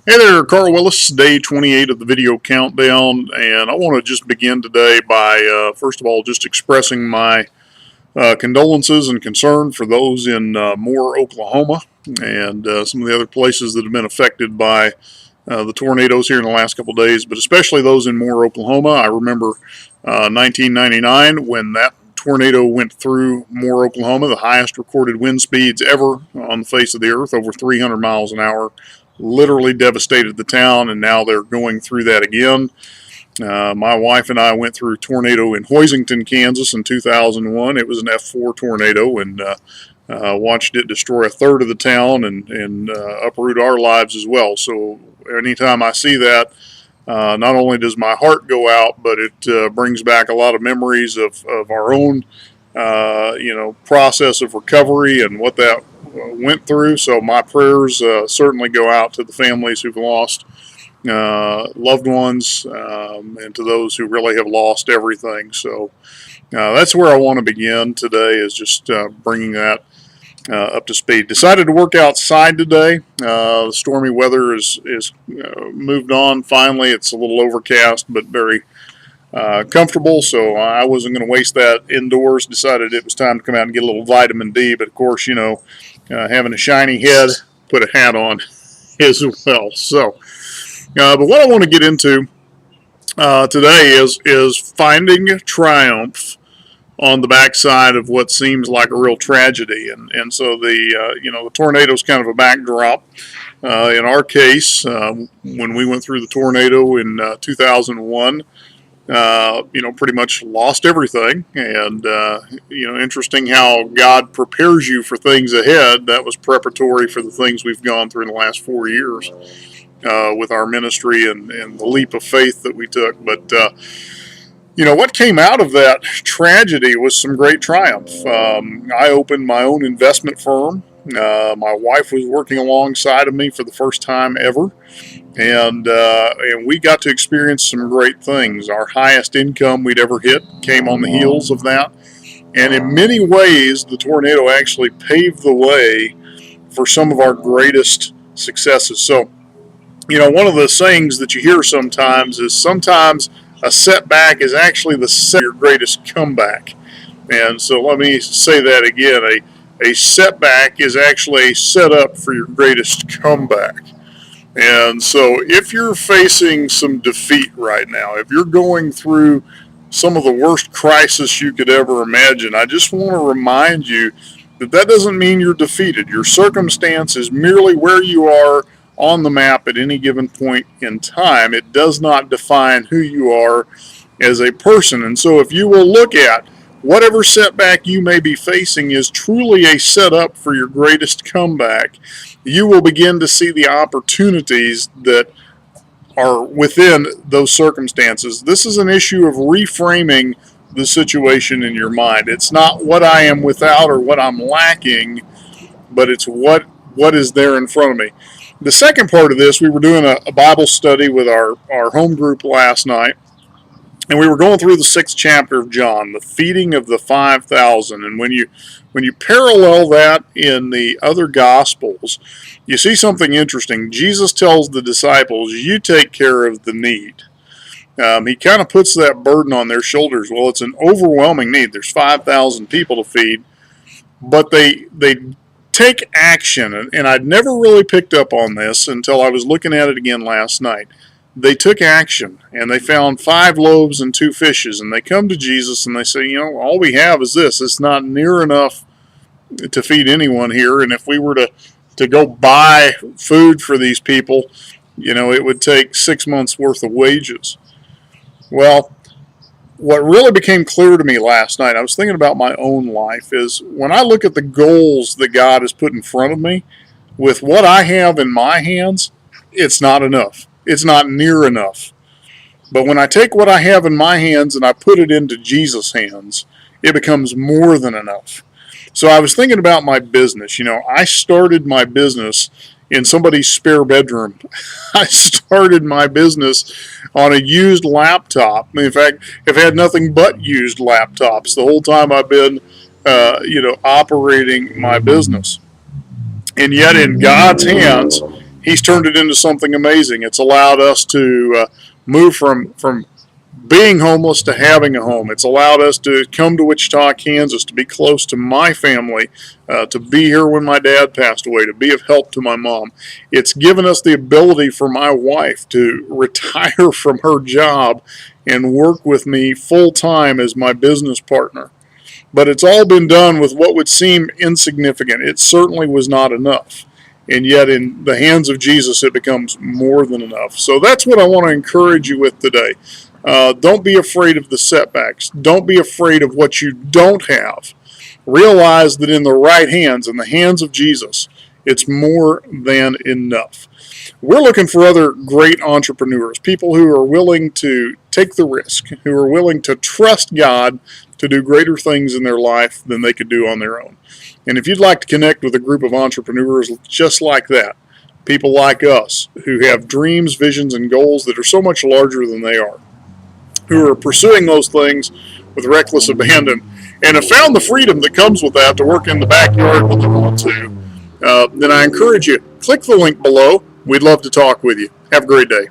Hey there, Carl Willis, day 28 of the video countdown, and I want to just begin today by, first of all, just expressing my condolences and concern for those in Moore, Oklahoma, and some of the other places that have been affected by the tornadoes here in the last couple of days, but especially those in Moore, Oklahoma. I remember 1999 when that tornado went through Moore, Oklahoma, the highest recorded wind speeds ever on the face of the earth, over 300 miles an hour. Literally devastated the town, and now they're going through that again. My wife and I went through a tornado in Hoisington, Kansas in 2001. It was an F4 tornado, and watched it destroy a third of the town and uproot our lives as well. So anytime I see that, not only does my heart go out, but it brings back a lot of memories of our own process of recovery and what that went through. So my prayers certainly go out to the families who've lost loved ones, and to those who really have lost everything. So that's where I want to begin today, is just bringing that up to speed. Decided to work outside today. The stormy weather is moved on finally. It's a little overcast, but very comfortable, so I wasn't going to waste that indoors. Decided it was time to come out and get a little vitamin D, but of course, having a shiny head, put a hat on as well. So, but what I want to get into today is finding triumph on the backside of what seems like a real tragedy, and so the tornado is kind of a backdrop. In our case, when we went through the tornado in 2001. Pretty much lost everything. And, interesting how God prepares you for things ahead. That was preparatory for the things we've gone through in the last 4 years with our ministry and the leap of faith that we took. But, what came out of that tragedy was some great triumph. I opened my own investment firm. My wife was working alongside of me for the first time ever. And we got to experience some great things. Our highest income we'd ever hit came on the heels of that. And in many ways, the tornado actually paved the way for some of our greatest successes. So, one of the sayings that you hear sometimes is sometimes a setback is actually the set of your greatest comeback. And so let me say that again. A setback is actually a setup for your greatest comeback. And so if you're facing some defeat right now, if you're going through some of the worst crisis you could ever imagine, I just want to remind you that doesn't mean you're defeated. Your circumstance is merely where you are on the map at any given point in time. It does not define who you are as a person. And so if you will look at whatever setback you may be facing is truly a setup for your greatest comeback, you will begin to see the opportunities that are within those circumstances. This is an issue of reframing the situation in your mind. It's not what I am without or what I'm lacking, but it's what is there in front of me. The second part of this, we were doing a Bible study with our home group last night, and we were going through the 6th chapter of John, the feeding of the 5,000. And when you parallel that in the other Gospels, you see something interesting. Jesus tells the disciples, you take care of the need. He kind of puts that burden on their shoulders. Well, it's an overwhelming need. There's 5,000 people to feed, but they take action. And I'd never really picked up on this until I was looking at it again last night. They took action, and they found 5 loaves and 2 fishes, and they come to Jesus and they say, all we have is this. It's not near enough to feed anyone here, and if we were to go buy food for these people, it would take 6 months worth of wages. Well, what really became clear to me last night, I was thinking about my own life, is when I look at the goals that God has put in front of me, with what I have in my hands, it's not enough. It's not near enough. But when I take what I have in my hands and I put it into Jesus' hands, it becomes more than enough. So I was thinking about my business. I started my business in somebody's spare bedroom. I started my business on a used laptop. In fact, I've had nothing but used laptops the whole time I've been, operating my business. And yet in God's hands, He's turned it into something amazing. It's allowed us to move from being homeless to having a home. It's allowed us to come to Wichita, Kansas, to be close to my family, to be here when my dad passed away, to be of help to my mom. It's given us the ability for my wife to retire from her job and work with me full time as my business partner. But it's all been done with what would seem insignificant. It certainly was not enough. And yet in the hands of Jesus, it becomes more than enough. So that's what I want to encourage you with today. Don't be afraid of the setbacks. Don't be afraid of what you don't have. Realize that in the right hands, in the hands of Jesus, it's more than enough. We're looking for other great entrepreneurs, people who are willing to take the risk, who are willing to trust God to do greater things in their life than they could do on their own. And if you'd like to connect with a group of entrepreneurs just like that, people like us who have dreams, visions, and goals that are so much larger than they are, who are pursuing those things with reckless abandon, and have found the freedom that comes with that to work in the backyard when they want to, then I encourage you, click the link below. We'd love to talk with you. Have a great day.